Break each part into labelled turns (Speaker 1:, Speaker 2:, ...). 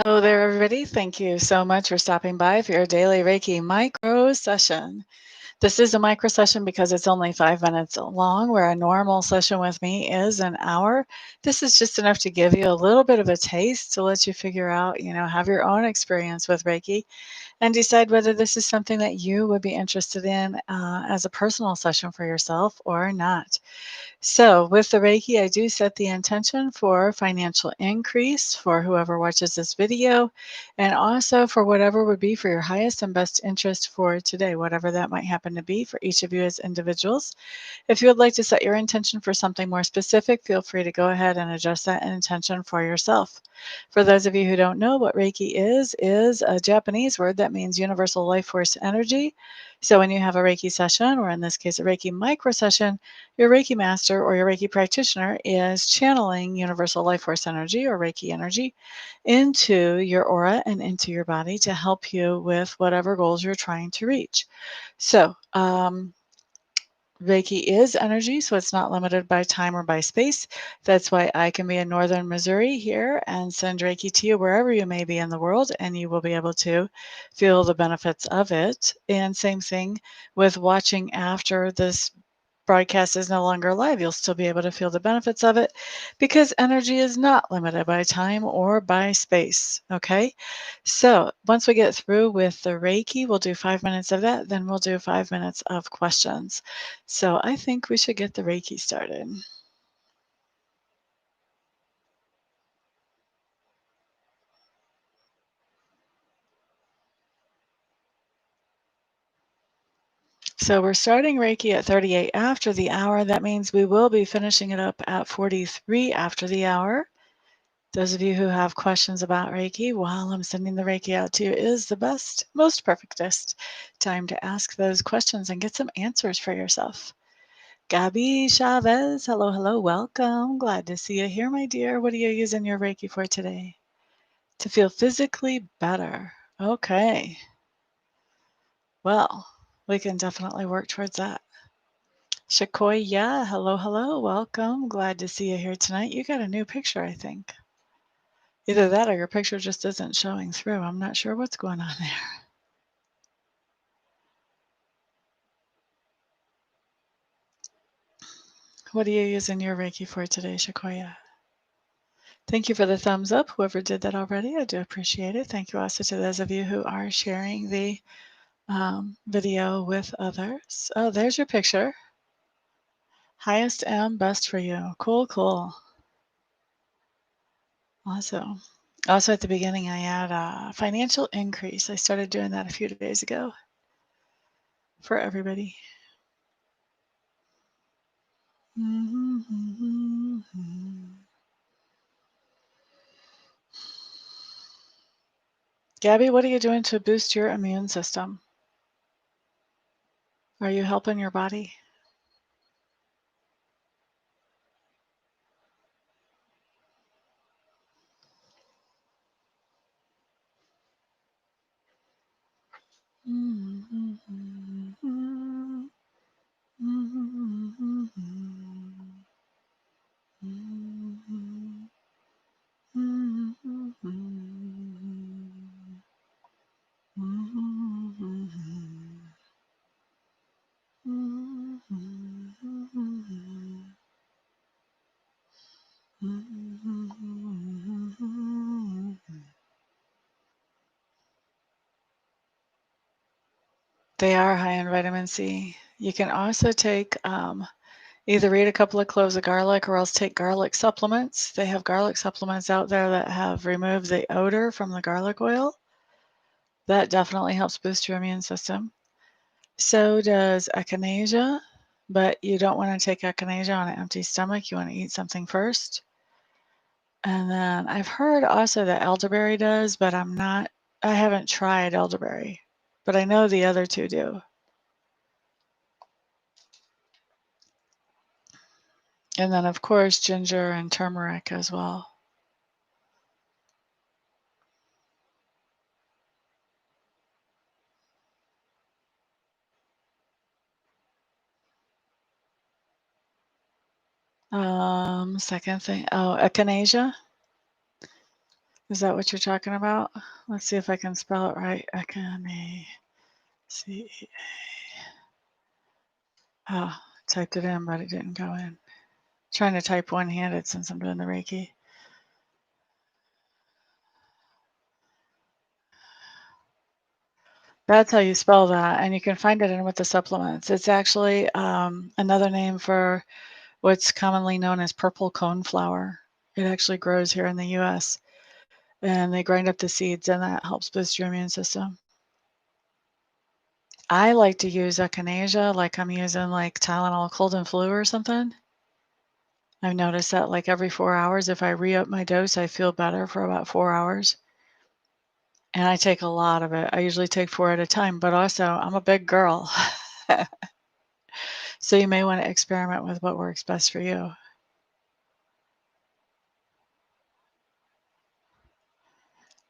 Speaker 1: Hello there, everybody. Thank you so much for stopping by for your daily Reiki micro session. This is a micro session because it's only 5 minutes long, where a normal session with me is an hour. This is just enough to give you a little bit of a taste to let you figure out, have your own experience with Reiki and decide whether this is something that you would be interested in as a personal session for yourself or not. So, with the Reiki, I do set the intention for financial increase for whoever watches this video, and also for whatever would be for your highest and best interest for today, whatever that might happen to be for each of you as individuals. If you would like to set your intention for something more specific, feel free to go ahead and adjust that intention for yourself. For those of you who don't know, what Reiki is a Japanese word that means universal life force energy. So when you have a Reiki session, or in this case, a Reiki micro session, your Reiki master or your Reiki practitioner is channeling universal life force energy or Reiki energy into your aura and into your body to help you with whatever goals you're trying to reach. So, Reiki is energy, so it's not limited by time or by space. That's why I can be in northern Missouri here and send Reiki to you wherever you may be in the world, and you will be able to feel the benefits of it. And same thing with watching after this broadcast is no longer live. You'll still be able to feel the benefits of it because energy is not limited by time or by space. Okay. So once we get through with the Reiki, we'll do 5 minutes of that. Then we'll do 5 minutes of questions. So I think we should get the Reiki started. So we're starting Reiki at 38 after the hour. That means we will be finishing it up at 43 after the hour. Those of you who have questions about Reiki while I'm sending the Reiki out to you is the best, most perfectest time to ask those questions and get some answers for yourself. Gabby Chavez, hello, hello, welcome. Glad to see you here, my dear. What are you using your Reiki for today? To feel physically better. Okay. Well, we can definitely work towards that. Shakoya, hello, hello, welcome. Glad to see you here tonight. You got a new picture, I think. Either that or your picture just isn't showing through. I'm not sure what's going on there. What are you using your Reiki for today, Shakoya? Thank you for the thumbs up, whoever did that already. I do appreciate it. Thank you also to those of you who are sharing the video with others. Oh, there's your picture. Highest and best for you. Cool, cool. Awesome. Also, at the beginning, I had a financial increase. I started doing that a few days ago for everybody. Gabby, what are you doing to boost your immune system? Are you helping your body? They are high in vitamin C. You can also take either eat a couple of cloves of garlic or else take garlic supplements. They have garlic supplements out there that have removed the odor from the garlic oil. That definitely helps boost your immune system. So does echinacea, but you don't want to take echinacea on an empty stomach. You want to eat something first. And then I've heard also that elderberry does, but I haven't tried elderberry, but I know the other two do. And then, of course, ginger and turmeric as well. Second thing, oh, echinacea. Is that what you're talking about? Let's see if I can spell it right. Akane. C. Oh, typed it in, but it didn't go in. Trying to type one-handed since I'm doing the Reiki. That's how you spell that, and you can find it in with the supplements. It's actually another name for what's commonly known as purple coneflower. It actually grows here in the U.S., and they grind up the seeds, and that helps boost your immune system. I like to use echinacea, like I'm using like Tylenol cold and flu or something. I've noticed that like every 4 hours, if I re-up my dose, I feel better for about 4 hours. And I take a lot of it. I usually take 4 at a time, but also I'm a big girl. So you may want to experiment with what works best for you.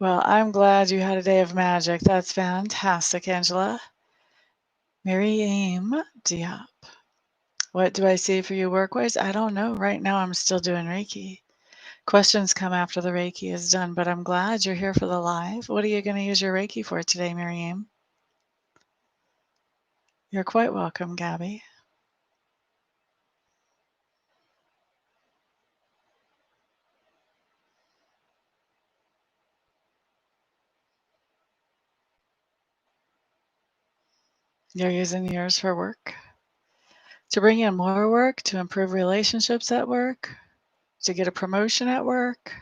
Speaker 1: Well, I'm glad you had a day of magic. That's fantastic, Angela. Miriam Diop. What do I see for you work-wise? I don't know. Right now I'm still doing Reiki. Questions come after the Reiki is done, but I'm glad you're here for the live. What are you going to use your Reiki for today, Miriam? You're quite welcome, Gabby. You're using yours for work? To bring in more work, to improve relationships at work, to get a promotion at work?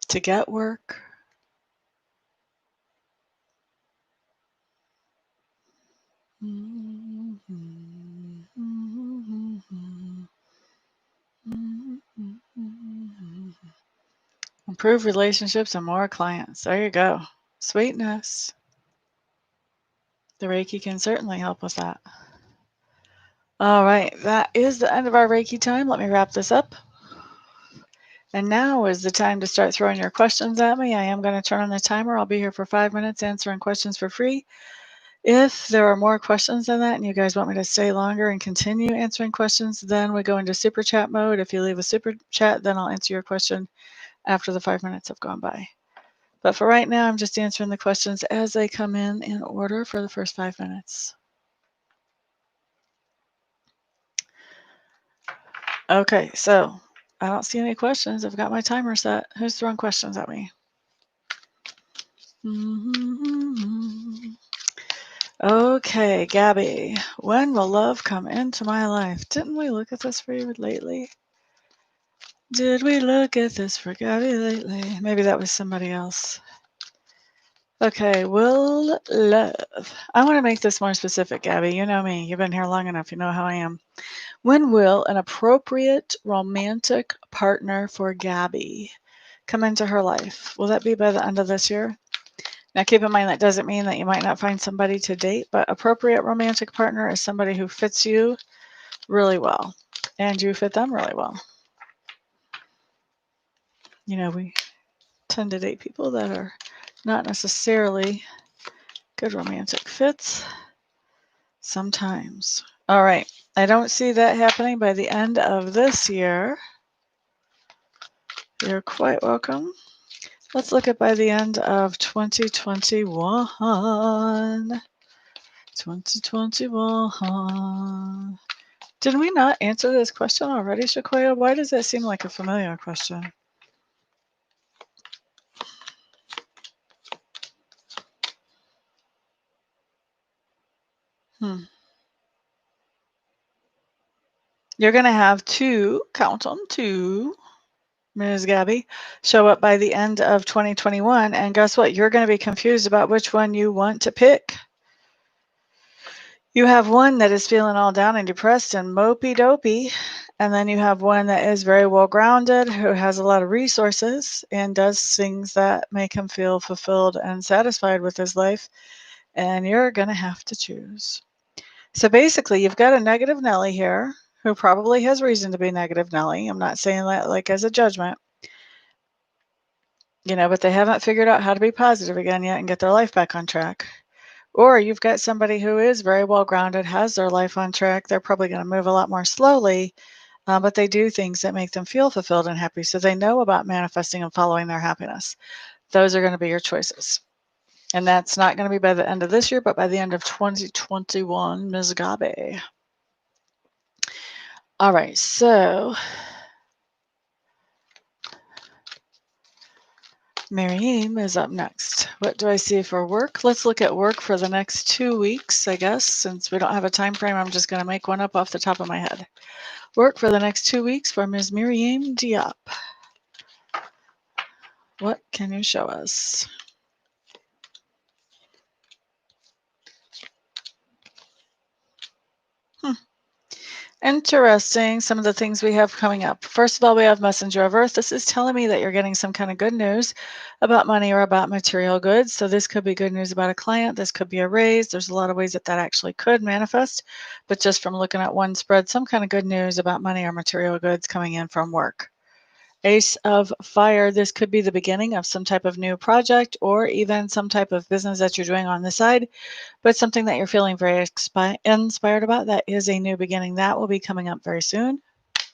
Speaker 1: To get work? Improve relationships and more clients. There you go. Sweetness. The Reiki can certainly help with that. All right, that is the end of our Reiki time. Let me wrap this up. And now is the time to start throwing your questions at me. I am going to turn on the timer. I'll be here for 5 minutes answering questions for free. If there are more questions than that and you guys want me to stay longer and continue answering questions, then we go into super chat mode. If you leave a super chat, then I'll answer your question after the 5 minutes have gone by. But for right now, I'm just answering the questions as they come in order for the first 5 minutes. Okay, so I don't see any questions. I've got my timer set. Who's throwing questions at me? Okay, Gabby, when will love come into my life? Didn't we look at this for you lately? Did we look at this for Gabby lately? Maybe that was somebody else. Okay, will love. I want to make this more specific, Gabby. You know me. You've been here long enough. You know how I am. When will an appropriate romantic partner for Gabby come into her life? Will that be by the end of this year? Now, keep in mind that doesn't mean that you might not find somebody to date, but appropriate romantic partner is somebody who fits you really well, and you fit them really well. You know, we tend to date people that are not necessarily good romantic fits sometimes. All right, I don't see that happening by the end of this year. You're quite welcome. Let's look at by the end of 2021. 2021. Did we not answer this question already, Shakoya? Why does that seem like a familiar question? You're going to have two, count on two, Ms. Gabby, show up by the end of 2021. And guess what? You're going to be confused about which one you want to pick. You have one that is feeling all down and depressed and mopey dopey. And then you have one that is very well grounded, who has a lot of resources and does things that make him feel fulfilled and satisfied with his life. And you're going to have to choose. So basically, you've got a negative Nelly here who probably has reason to be negative Nelly. I'm not saying that like as a judgment, but they haven't figured out how to be positive again yet and get their life back on track. Or you've got somebody who is very well grounded, has their life on track. They're probably going to move a lot more slowly, but they do things that make them feel fulfilled and happy. So they know about manifesting and following their happiness. Those are going to be your choices. And that's not going to be by the end of this year, but by the end of 2021, Ms. Gabe. All right, so Miriam is up next. What do I see for work? Let's look at work for the next 2 weeks, I guess. Since we don't have a time frame, I'm just going to make one up off the top of my head. Work for the next 2 weeks for Ms. Miriam Diop. What can you show us? Interesting. Some of the things we have coming up. First of all, we have Messenger of Earth. This is telling me that you're getting some kind of good news about money or about material goods. So this could be good news about a client. This could be a raise. There's a lot of ways that actually could manifest. But just from looking at one spread, some kind of good news about money or material goods coming in from work. Ace of Fire. This could be the beginning of some type of new project or even some type of business that you're doing on the side, but something that you're feeling very inspired about. That is a new beginning. That will be coming up very soon,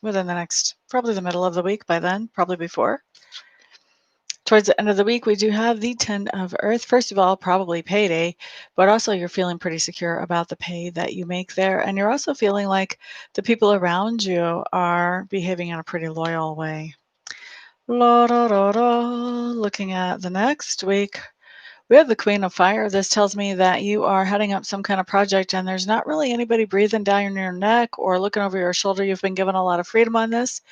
Speaker 1: within the next, probably the middle of the week by then, probably before. Towards the end of the week, we do have the 10 of Earth. First of all, probably payday, but also you're feeling pretty secure about the pay that you make there. And you're also feeling like the people around you are behaving in a pretty loyal way. La, da, da, da. Looking at the next week, we have the Queen of Fire. This tells me that you are heading up some kind of project and there's not really anybody breathing down your neck or looking over your shoulder. You've been given a lot of freedom on this.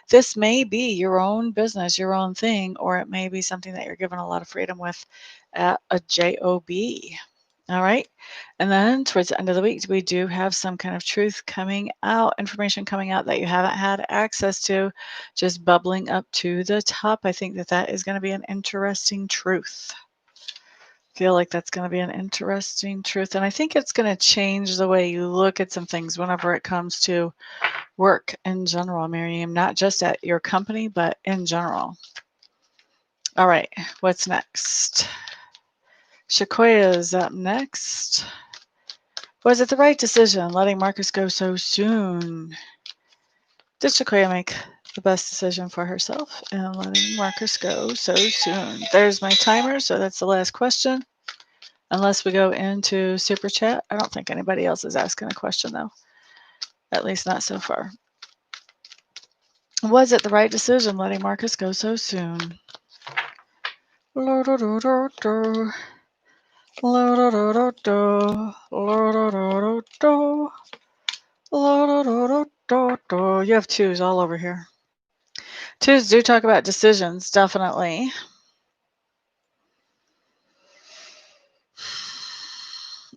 Speaker 1: This may be your own business, your own thing, or it may be something that you're given a lot of freedom with at a job. All right. And then towards the end of the week, we do have some kind of truth coming out, information coming out that you haven't had access to, just bubbling up to the top. I think that is going to be an interesting truth. Feel like that's going to be an interesting truth. And I think it's going to change the way you look at some things whenever it comes to work in general, Miriam, not just at your company, but in general. All right, what's next? Shakoya is up next. Was it the right decision letting Marcus go so soon? Did Shakoya make the best decision for herself in letting Marcus go so soon? There's my timer, so that's the last question. Unless we go into Super Chat. I don't think anybody else is asking a question, though. At least not so far. Was it the right decision letting Marcus go so soon? You have twos all over here. Twos do talk about decisions, definitely.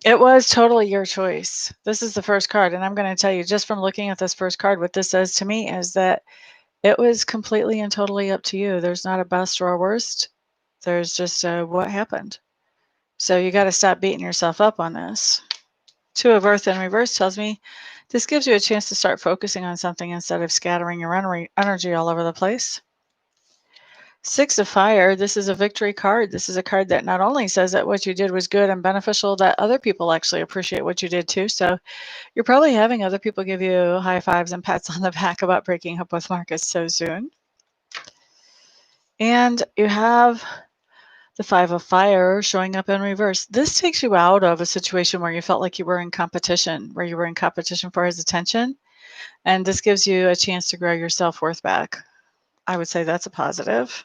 Speaker 1: It was totally your choice. This is the first card, and I'm going to tell you, just from looking at this first card, what this says to me is that it was completely and totally up to you. There's not a best or a worst. There's just what happened. So you got to stop beating yourself up on this. Two of Earth in reverse tells me this gives you a chance to start focusing on something instead of scattering your energy all over the place. Six of Fire, this is a victory card. This is a card that not only says that what you did was good and beneficial, that other people actually appreciate what you did too. So you're probably having other people give you high fives and pats on the back about breaking up with Marcus so soon. And you have the Five of Fire showing up in reverse. This takes you out of a situation where you felt like you were in competition, for his attention. And this gives you a chance to grow your self-worth back. I would say that's a positive.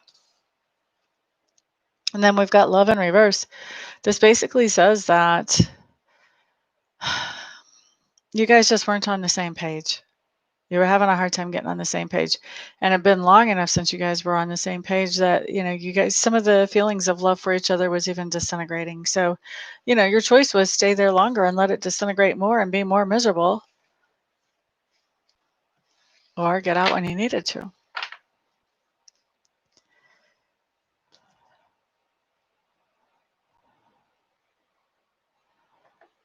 Speaker 1: And then we've got Love in reverse. This basically says that you guys just weren't on the same page. You were having a hard time getting on the same page. And it had been long enough since you guys were on the same page that, you guys, some of the feelings of love for each other was even disintegrating. So, your choice was stay there longer and let it disintegrate more and be more miserable, or get out when you needed to.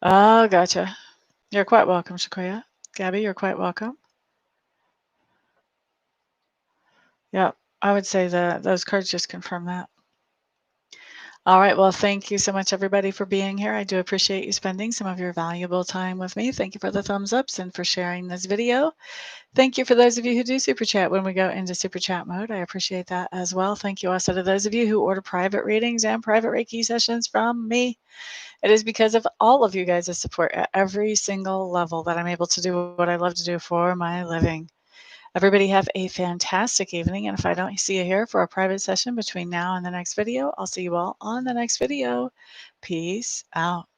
Speaker 1: Oh, gotcha. You're quite welcome, Shakoya. Gabby, you're quite welcome. Yeah, I would say that those cards just confirm that. All right. Well, thank you so much, everybody, for being here. I do appreciate you spending some of your valuable time with me. Thank you for the thumbs ups and for sharing this video. Thank you for those of you who do super chat when we go into super chat mode. I appreciate that as well. Thank you also to those of you who order private readings and private Reiki sessions from me. It is because of all of you guys' support at every single level that I'm able to do what I love to do for my living. Everybody have a fantastic evening, and if I don't see you here for a private session between now and the next video, I'll see you all on the next video. Peace out.